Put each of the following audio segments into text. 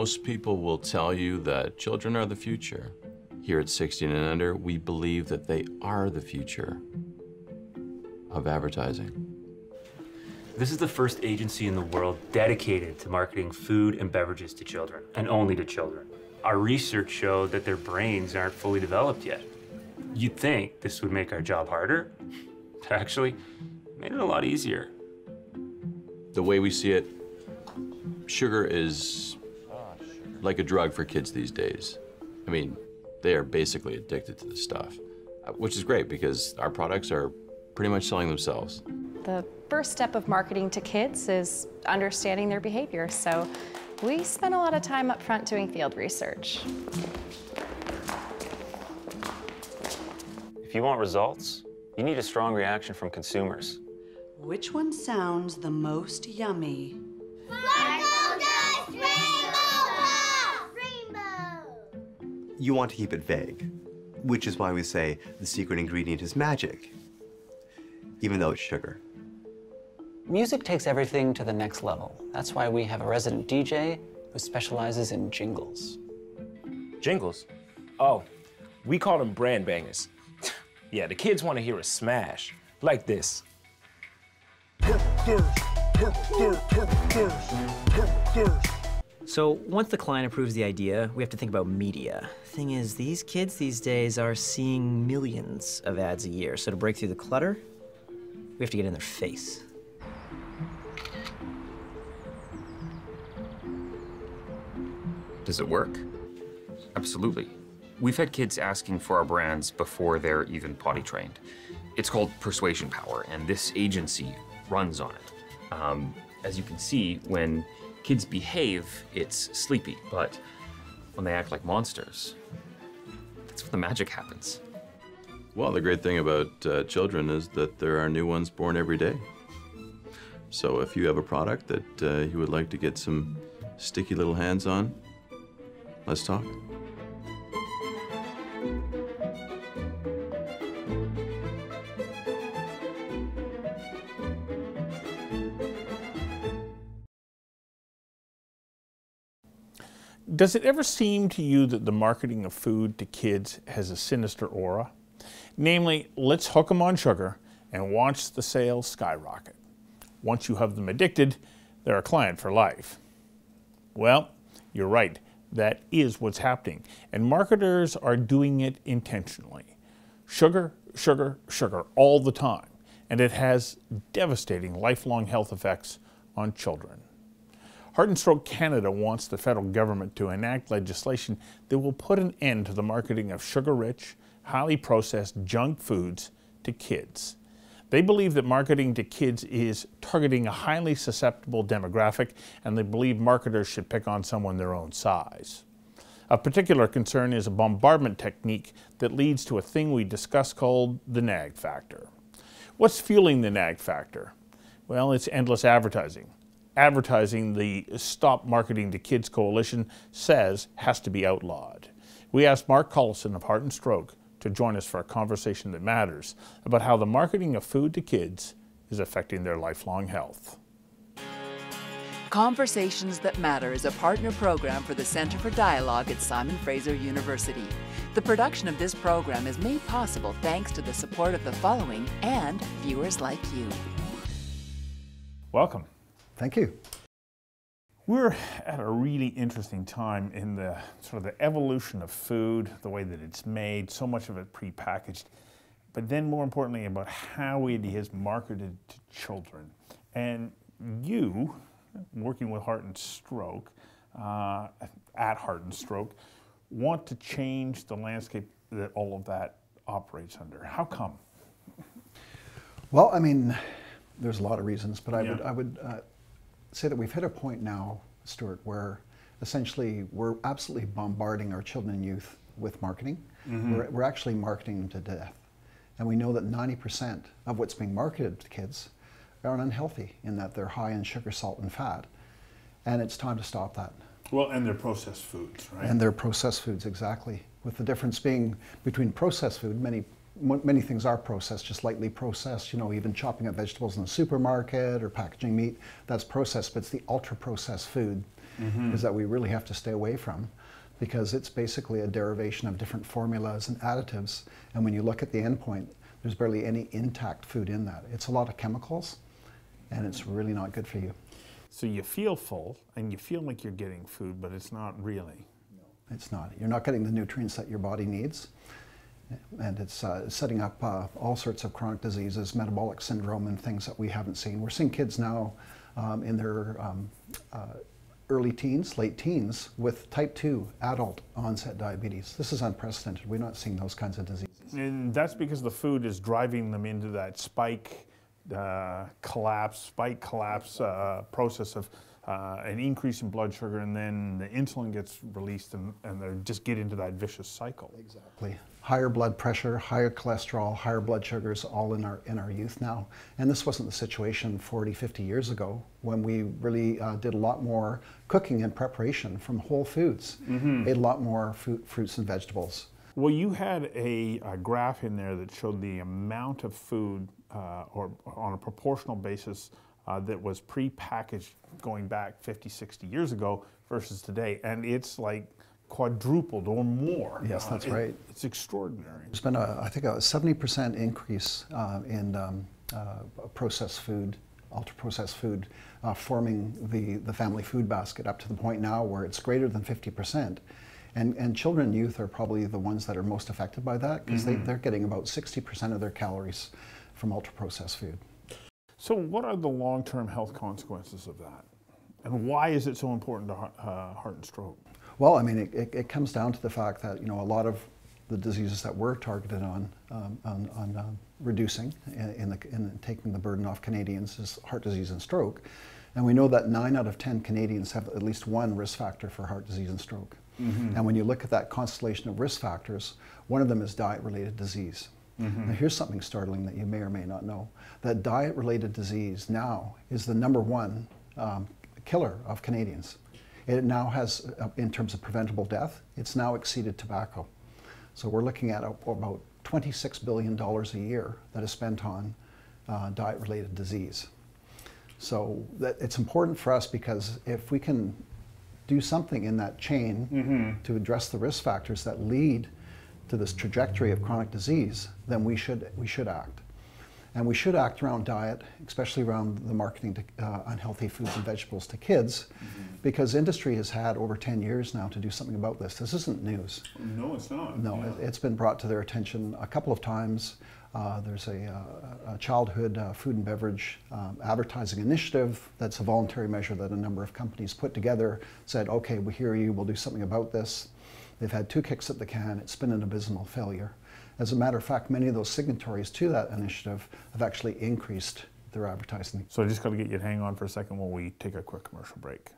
Most people will tell you that children are the future. Here at 16 and Under, we believe that they are the future of advertising. This is the first agency in the world dedicated to marketing food and beverages to children, and only to children. Our research showed that their brains aren't fully developed yet. You'd think this would make our job harder. It actually made it a lot easier. The way we see it, sugar is like a drug for kids these days. I mean, they are basically addicted to this stuff, which is great because our products are pretty much selling themselves. The first step of marketing to kids is understanding their behavior, so we spend a lot of time up front doing field research. If you want results, you need a strong reaction from consumers. Which one sounds the most yummy? You want to keep it vague, which is why we say the secret ingredient is magic, even though it's sugar. Music takes everything to the next level. That's why we have a resident DJ who specializes in jingles. Jingles? Oh, we call them brand bangers. Yeah, the kids want to hear a smash, like this. So once the client approves the idea, we have to think about media. Thing is, these kids these days are seeing millions of ads a year. So to break through the clutter, we have to get in their face. Does it work? Absolutely. We've had kids asking for our brands before they're even potty trained. It's called persuasion power, and this agency runs on it. As you can see, when kids behave, it's sleepy, but when they act like monsters, that's when the magic happens. Well, the great thing about children is that there are new ones born every day. So if you have a product that you would like to get some sticky little hands on, let's talk. Does it ever seem to you that the marketing of food to kids has a sinister aura? Namely, let's hook them on sugar and watch the sales skyrocket. Once you have them addicted, they're a client for life. Well, you're right. That is what's happening. And marketers are doing it intentionally. Sugar, sugar, sugar all the time. And it has devastating lifelong health effects on children. Heart and Stroke Canada wants the federal government to enact legislation that will put an end to the marketing of sugar-rich, highly processed junk foods to kids. They believe that marketing to kids is targeting a highly susceptible demographic, and they believe marketers should pick on someone their own size. Of particular concern is a bombardment technique that leads to a thing we discuss called the Nag Factor. What's fueling the Nag Factor? Well, it's endless advertising. Advertising the Stop Marketing to Kids Coalition says has to be outlawed. We asked Mark Collison of Heart and Stroke to join us for a conversation that matters about how the marketing of food to kids is affecting their lifelong health. Conversations That Matter is a partner program for the Center for Dialogue at Simon Fraser University. The production of this program is made possible thanks to the support of the following and viewers like you. Welcome. Thank you. We're at a really interesting time in the sort of the evolution of food, the way that it's made, so much of it prepackaged, but then more importantly about how it is marketed to children. And you, working with Heart and Stroke, at Heart and Stroke, want to change the landscape that all of that operates under. How come? Well, I mean, there's a lot of reasons, but I would say that we've hit a point now, Stuart, where essentially we're absolutely bombarding our children and youth with marketing. Mm-hmm. We're actually marketing them to death. And we know that 90% of what's being marketed to kids are unhealthy in that they're high in sugar, salt, and fat. And it's time to stop that. Well, and they're processed foods, right? And they're processed foods, exactly. With the difference being between processed food, many things are processed, just lightly processed, you know, even chopping up vegetables in the supermarket or packaging meat, that's processed, but it's the ultra-processed food is that we really have to stay away from, because it's basically a derivation of different formulas and additives. And when you look at the end point, there's barely any intact food in that. It's a lot of chemicals, and it's really not good for you. So you feel full, and you feel like you're getting food, but it's not really. No, it's not. You're not getting the nutrients that your body needs. And it's setting up all sorts of chronic diseases, metabolic syndrome, and things that we haven't seen. We're seeing kids now in their early teens, late teens, with type 2 adult onset diabetes. This is unprecedented. We're not seeing those kinds of diseases. And that's because the food is driving them into that spike collapse process of an increase in blood sugar, and then the insulin gets released, and they just get into that vicious cycle. Exactly. Higher blood pressure, higher cholesterol, higher blood sugars, all in our youth now. And this wasn't the situation 40, 50 years ago, when we really did a lot more cooking and preparation from whole foods. Ate a lot more fruits and vegetables. Well, you had a graph in there that showed the amount of food, or on a proportional basis, that was pre-packaged going back 50, 60 years ago versus today, and it's like quadrupled or more. Yes, that's right. It's extraordinary. There's been, I think, a 70% increase in processed food, ultra-processed food, forming the family food basket, up to the point now where it's greater than 50%. And children and youth are probably the ones that are most affected by that, because they're getting about 60% of their calories from ultra-processed food. So what are the long-term health consequences of that? And why is it so important to heart and stroke? Well, I mean, it comes down to the fact that, you know, a lot of the diseases that we're targeted on reducing in taking the burden off Canadians is heart disease and stroke. And we know that 9 out of 10 Canadians have at least one risk factor for heart disease and stroke. And when you look at that constellation of risk factors, one of them is diet-related disease. Now, here's something startling that you may or may not know. That diet-related disease now is the #1 killer of Canadians. It now has, in terms of preventable death, it's now exceeded tobacco. So we're looking at about $26 billion a year that is spent on diet-related disease. So it's important for us, because if we can do something in that chain to address the risk factors that lead to this trajectory of chronic disease, then we should act. And we should act around diet, especially around the marketing to unhealthy foods and vegetables to kids, because industry has had over 10 years now to do something about this. This isn't news. No, it's not. No, it's been brought to their attention a couple of times. There's a childhood food and beverage advertising initiative that's a voluntary measure that a number of companies put together, said, okay, we hear you, we'll do something about this. They've had 2 kicks at the can. It's been an abysmal failure. As a matter of fact, many of those signatories to that initiative have actually increased their advertising. So I just got to get you to hang on for a second while we take a quick commercial break.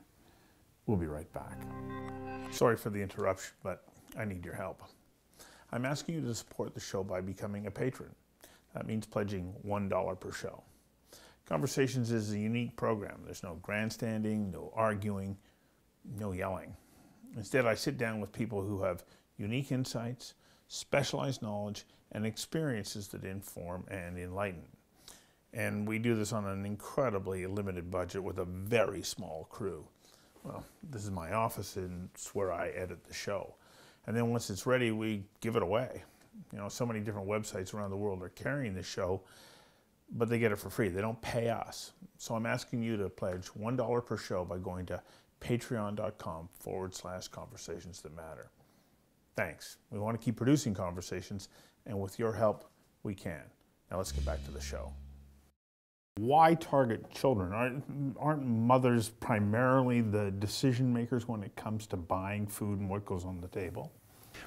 We'll be right back. Sorry for the interruption, but I need your help. I'm asking you to support the show by becoming a patron. That means pledging $1 per show. Conversations is a unique program. There's no grandstanding, no arguing, no yelling. Instead, I sit down with people who have unique insights, specialized knowledge, and experiences that inform and enlighten. And we do this on an incredibly limited budget with a very small crew. Well, this is my office, and it's where I edit the show. And then once it's ready, we give it away. You know, so many different websites around the world are carrying the show, but they get it for free. They don't pay us. So I'm asking you to pledge $1 per show by going to patreon.com/conversations that matter. Thanks. We want to keep producing conversations, and with your help, we can. Now let's get back to the show. Why target children? Aren't mothers primarily the decision makers when it comes to buying food and what goes on the table?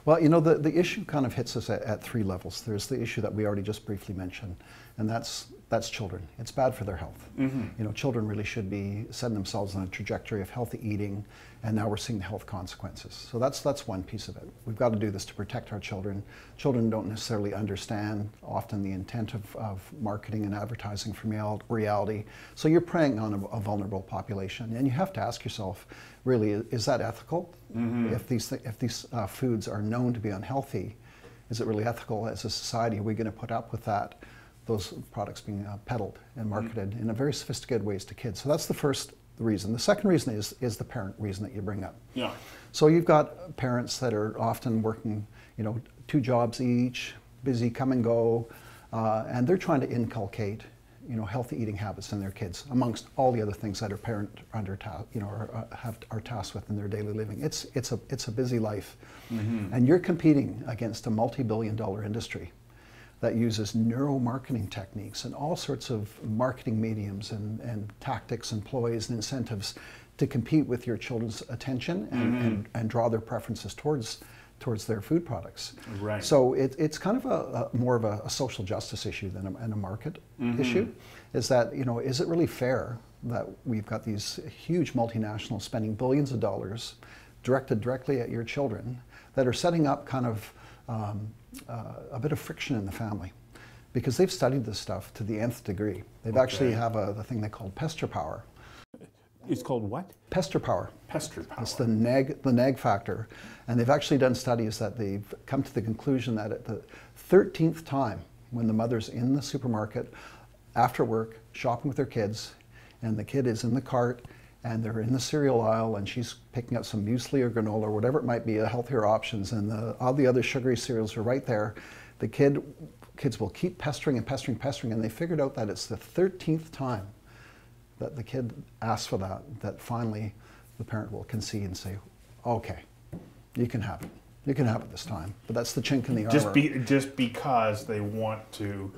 Well, you know, the issue kind of hits us at 3 levels. There's the issue that we already just briefly mentioned, and that's children. It's bad for their health. You know, children really should be setting themselves on a trajectory of healthy eating, and now we're seeing the health consequences. So that's one piece of it. We've got to do this to protect our children. Children don't necessarily understand often the intent of marketing and advertising from reality. So you're preying on a vulnerable population, and you have to ask yourself, really, is that ethical? If these foods are known to be unhealthy, is it really ethical as a society? Are we going to put up with those products being peddled and marketed in a very sophisticated ways to kids? So that's the first the reason. The second reason is the parent reason that you bring up. Yeah. So you've got parents that are often working, 2 jobs each, busy, come and go, and they're trying to inculcate, healthy eating habits in their kids, amongst all the other things that a parent are tasked with in their daily living. It's a busy life, and you're competing against a multi-billion-dollar industry that uses neuromarketing techniques and all sorts of marketing mediums and tactics and ploys and incentives to compete with your children's attention and draw their preferences towards their food products. Right. So it's kind of a more of a social justice issue than a market issue. Is that, is it really fair that we've got these huge multinationals spending billions of dollars directed directly at your children that are setting up kind of a bit of friction in the family, because they've studied this stuff to the nth degree. They've actually have the thing they call pester power. It's called what? Pester power. Pester power. It's the Nag Factor. And they've actually done studies that they've come to the conclusion that at the 13th time when the mother's in the supermarket after work shopping with their kids, and the kid is in the cart and they're in the cereal aisle and she's picking up some muesli or granola or whatever it might be, healthier options, and all the other sugary cereals are right there, the kids will keep pestering and pestering, pestering, and they figured out that it's the 13th time that the kid asks for that finally the parent will concede and say, okay, you can have it. You can have it this time. But that's the chink in the armor. Just because they want to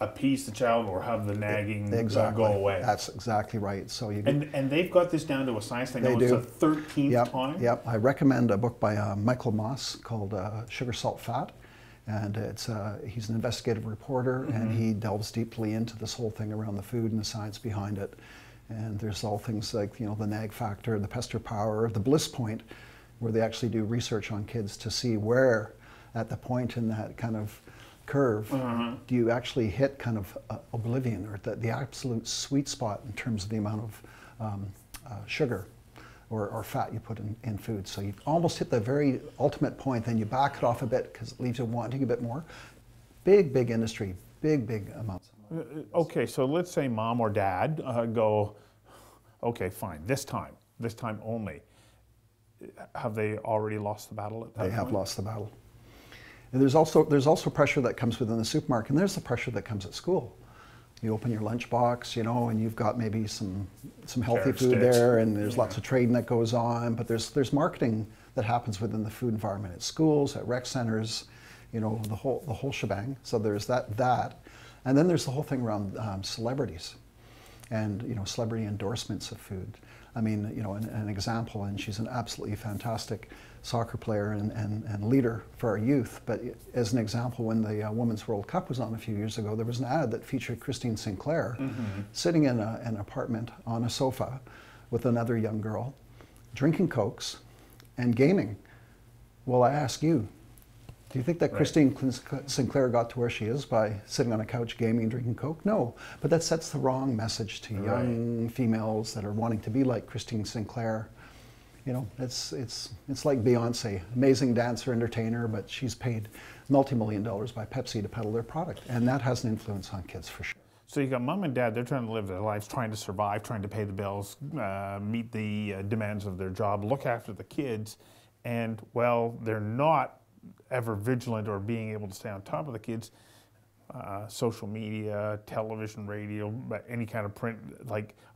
appease the child or have the nagging exactly. go away. That's exactly right. So and they've got this down to a science thing. They do. It's the 13th time? Yep. I recommend a book by Michael Moss called Sugar, Salt, Fat. And he's an investigative reporter, and he delves deeply into this whole thing around the food and the science behind it. And there's all things like, the Nag Factor, the pester power, the bliss point, where they actually do research on kids to see where, at the point in that kind of curve, do you actually hit kind of oblivion, or the absolute sweet spot in terms of the amount of sugar or fat you put in food. So you almost hit the very ultimate point, then you back it off a bit because it leaves you wanting a bit more. Big industry, big amounts. Okay, so let's say mom or dad go, okay, fine, this time only. Have they already lost the battle at that point? They have lost the battle. And there's also pressure that comes within the supermarket, and there's the pressure that comes at school. You open your lunchbox, and you've got maybe some healthy food there, and there's lots of trading that goes on, but there's marketing that happens within the food environment at schools, at rec centers, the whole shebang. So there's that, and then there's the whole thing around celebrities, and celebrity endorsements of food. I mean, an example, and she's an absolutely fantastic soccer player and leader for our youth, but as an example, when the Women's World Cup was on a few years ago, there was an ad that featured Christine Sinclair sitting in an apartment on a sofa with another young girl, drinking Cokes and gaming. Well, I ask you, do you think that Christine Sinclair got to where she is by sitting on a couch gaming and drinking Coke? No, but that sets the wrong message to young females that are wanting to be like Christine Sinclair. It's like Beyonce, amazing dancer, entertainer, but she's paid multi-million dollars by Pepsi to peddle their product, and that has an influence on kids for sure. So you got mom and dad, they're trying to live their lives, trying to survive, trying to pay the bills, meet the demands of their job, look after the kids, and well, they're not ever vigilant or being able to stay on top of the kids. Social media, television, radio, any kind of print,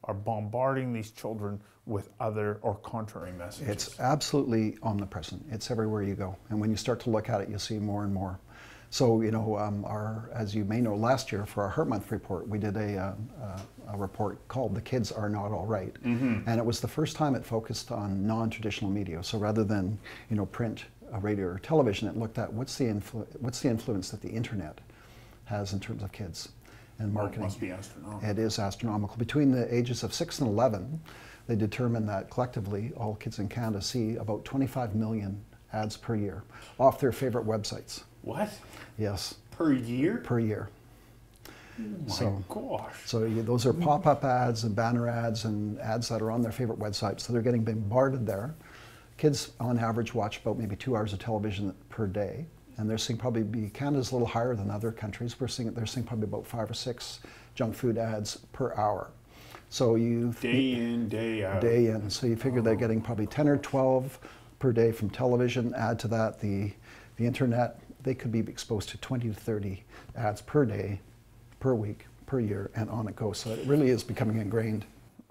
are bombarding these children with other or contrary messages. It's absolutely omnipresent. It's everywhere you go. And when you start to look at it, you'll see more and more. So, as you may know, last year for our Heart Month report, we did a report called The Kids Are Not All Right. And it was the first time it focused on non-traditional media. So rather than, print, radio, or television, it looked at what's the influence that the internet has in terms of kids and marketing. It must be astronomical. It is astronomical. Between the ages of 6 and 11, they determined that collectively all kids in Canada see about 25 million ads per year off their favorite websites. What? Yes. Per year? Per year. Oh my gosh. So those are pop-up ads and banner ads and ads that are on their favorite websites. So they're getting bombarded there. Kids on average watch about maybe 2 hours of television per day. And they're seeing Canada's a little higher than other countries. They're seeing probably about 5 or 6 junk food ads per hour. So you day in, day out. Day in. So you figure they're getting probably 10 or 12 per day from television. Add to that the internet. They could be exposed to 20 to 30 ads per day, per week, per year, and on it goes. So it really is becoming ingrained.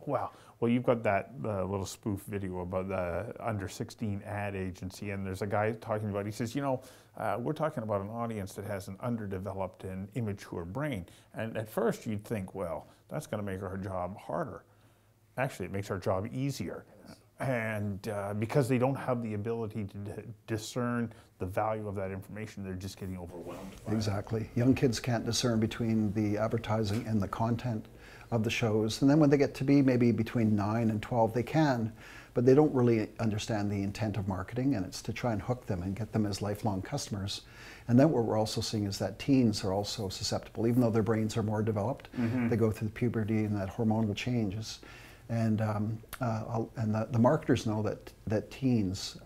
Wow. Well, you've got that little spoof video about the under 16 ad agency, and there's a guy talking about, he says, you know, we're talking about an audience that has an underdeveloped and immature brain. And at first you'd think, well, that's going to make our job harder. Actually, it makes our job easier. And because they don't have the ability to discern the value of that information, they're just getting overwhelmed. Exactly. Young kids can't discern between the advertising and the content of the shows. And then when they get to be maybe between 9 and 12, they can, but they don't really understand the intent of marketing, and it's to try and hook them and get them as lifelong customers. And then what we're also seeing is that teens are also susceptible, even though their brains are more developed. They go through puberty and that hormonal changes. And the marketers know that teens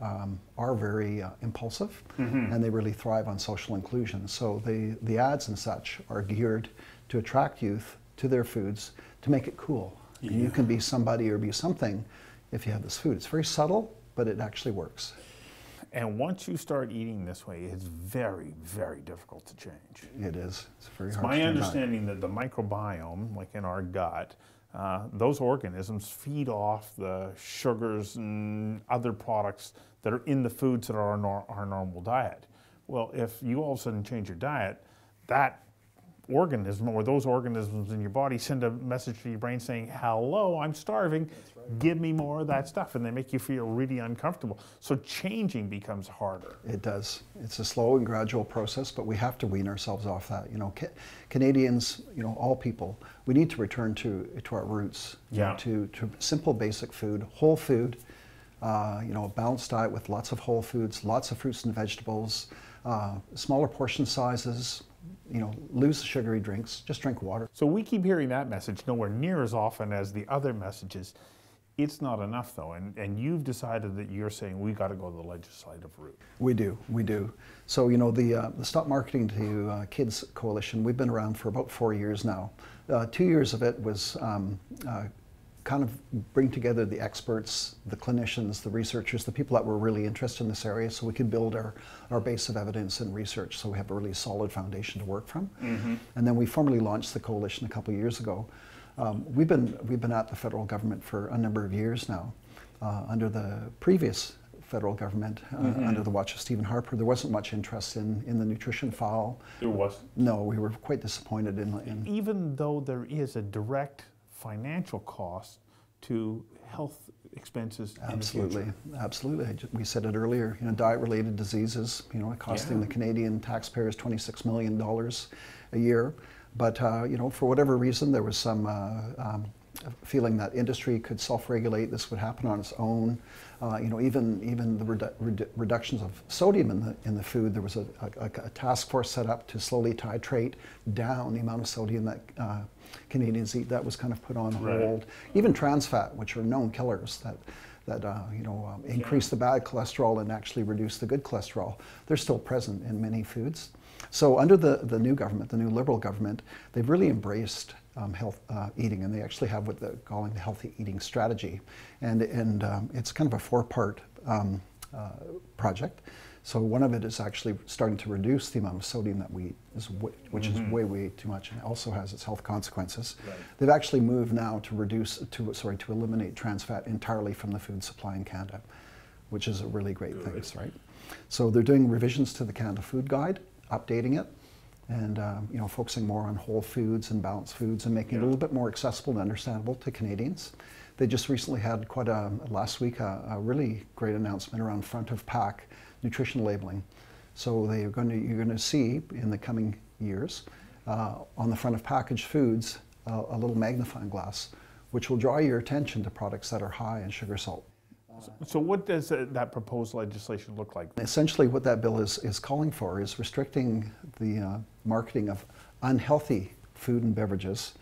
are very impulsive, and they really thrive on social inclusion. So the ads and such are geared to attract youth to their foods, to make it cool. Yeah. And you can be somebody or be something if you have this food. It's very subtle, but it actually works. And once you start eating this way, it's very, very difficult to change. It is. It's very hard. It's my understanding that the microbiome, like in our gut, those organisms feed off the sugars and other products that are in the foods that are our normal diet. Well, if you all of a sudden change your diet, that organism or those organisms in your body send a message to your brain saying, hello, I'm starving, give me more of that stuff, and they make you feel really uncomfortable. So changing becomes harder. It does. It's a slow and gradual process, but we have to wean ourselves off that. You know, Canadians, you know, all people, we need to return to our roots, yeah. to simple basic food, whole food, you know, a balanced diet with lots of whole foods, lots of fruits and vegetables, smaller portion sizes. You know, lose the sugary drinks, just drink water. So we keep hearing that message nowhere near as often as the other messages. It's not enough though, and you've decided that you're saying we got to go to the legislative route. We do. So, you know, the Stop Marketing to Kids Coalition, we've been around for about 4 years now. 2 years of it was kind of bring together the experts, the clinicians, the researchers, the people that were really interested in this area, so we could build our base of evidence and research, so we have a really solid foundation to work from. And then we formally launched the coalition a couple of years ago. We've been at the federal government for a number of years now. Under the previous federal government, under the watch of Stephen Harper, there wasn't much interest in the nutrition file. There wasn't? No, we were quite disappointed in... Even though there is a direct financial cost to health expenses. Absolutely, absolutely. We said it earlier. You know, diet-related diseases. You know, costing the Canadian taxpayers $26 million a year. But you know, for whatever reason, there was some feeling that industry could self-regulate. This would happen on its own. You know, even the reductions of sodium in the food. There was a task force set up to slowly titrate down the amount of sodium that Canadians eat. That was kind of put on hold. Even trans fat, which are known killers that you know, increase the bad cholesterol and actually reduce the good cholesterol, they're still present in many foods. So under the new government, the new Liberal government, they've really embraced health eating, and they actually have what they're calling the healthy eating strategy, and it's kind of a 4-part project. So one of it is actually starting to reduce the amount of sodium that we eat, which is way too much, and also has its health consequences. They've actually moved now to eliminate trans fat entirely from the food supply in Canada, which is a really great thing, right? So they're doing revisions to the Canada Food Guide, updating it, and you know, focusing more on whole foods and balanced foods, and making it a little bit more accessible and understandable to Canadians. They just recently had last week a really great announcement around front of pack nutrition labeling. So you're going to see in the coming years on the front of packaged foods a little magnifying glass, which will draw your attention to products that are high in sugar, salt. So what does that proposed legislation look like? Essentially what that bill is calling for is restricting the marketing of unhealthy food and beverages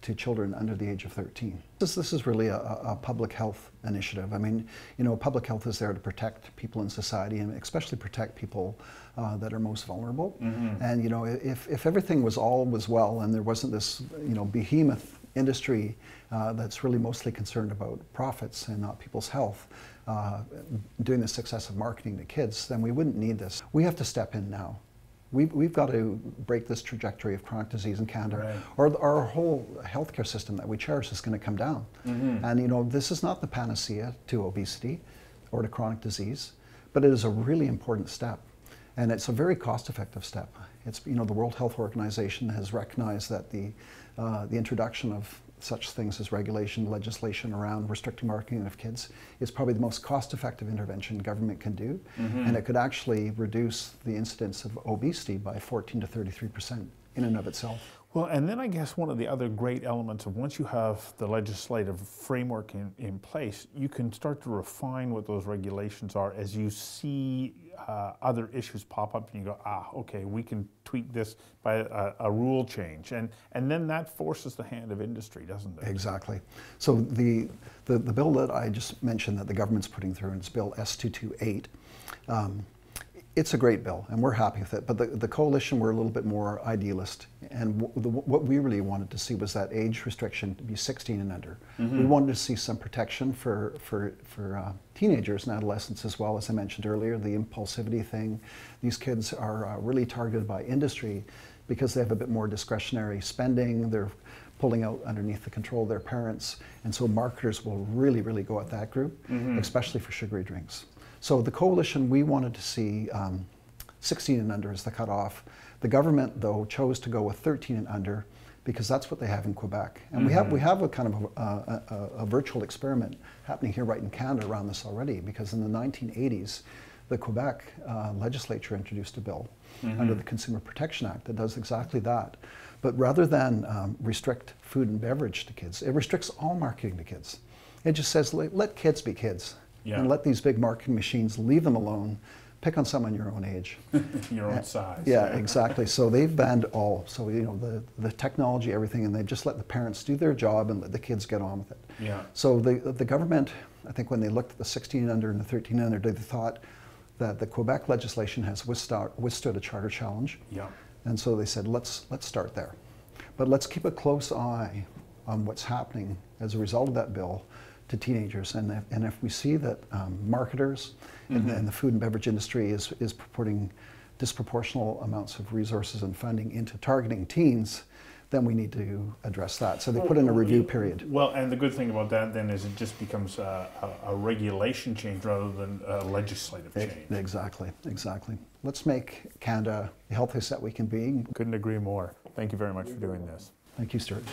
to children under the age of 13. This is really a public health initiative. I mean, you know, public health is there to protect people in society, and especially protect people that are most vulnerable. And you know, if everything was well and there wasn't this, you know, behemoth industry that's really mostly concerned about profits and not people's health, doing this excessive marketing to kids, then we wouldn't need this. We have to step in now. We've got to break this trajectory of chronic disease in Canada, or our whole healthcare system that we cherish is going to come down. And you know, this is not the panacea to obesity or to chronic disease, but it is a really important step, and it's a very cost-effective step. It's, you know, the World Health Organization has recognized that the introduction of such things as regulation, legislation around restricting marketing of kids is probably the most cost-effective intervention government can do, and it could actually reduce the incidence of obesity by 14 to 33% in and of itself. Well, and then I guess one of the other great elements of once you have the legislative framework in place, you can start to refine what those regulations are as you see other issues pop up and you go, okay, we can tweak this by a rule change. And then that forces the hand of industry, doesn't it? Exactly. So the bill that I just mentioned that the government's putting through, and it's Bill S228, it's a great bill, and we're happy with it. But the coalition were a little bit more idealist, and what we really wanted to see was that age restriction to be 16 and under. We wanted to see some protection for teenagers and adolescents as well. As I mentioned earlier, the impulsivity thing. These kids are really targeted by industry because they have a bit more discretionary spending. They're pulling out underneath the control of their parents, and so marketers will really, really go at that group, especially for sugary drinks. So the coalition, we wanted to see 16 and under as the cutoff. The government, though, chose to go with 13 and under because that's what they have in Quebec. And we have a kind of a virtual experiment happening here right in Canada around this already, because in the 1980s, the Quebec legislature introduced a bill under the Consumer Protection Act that does exactly that. But rather than restrict food and beverage to kids, it restricts all marketing to kids. It just says, let kids be kids. And let these big marketing machines, leave them alone, pick on someone your own age. Your own size. Yeah, exactly. So they've banned all. So, you know, the technology, everything, and they've just let the parents do their job and let the kids get on with it. Yeah. So the government, I think when they looked at the 16 and under and the 13 and under, they thought that the Quebec legislation has withstood a charter challenge. Yeah. And so they said, let's start there. But let's keep a close eye on what's happening as a result of that bill to teenagers, and if we see that marketers and the food and beverage industry is putting disproportional amounts of resources and funding into targeting teens, then we need to address that. So they put in a review period. Well, and the good thing about that then is it just becomes a regulation change rather than a legislative change. Exactly, exactly. Let's make Canada the healthiest that we can be. Couldn't agree more. Thank you very much for doing this. Thank you, Stuart.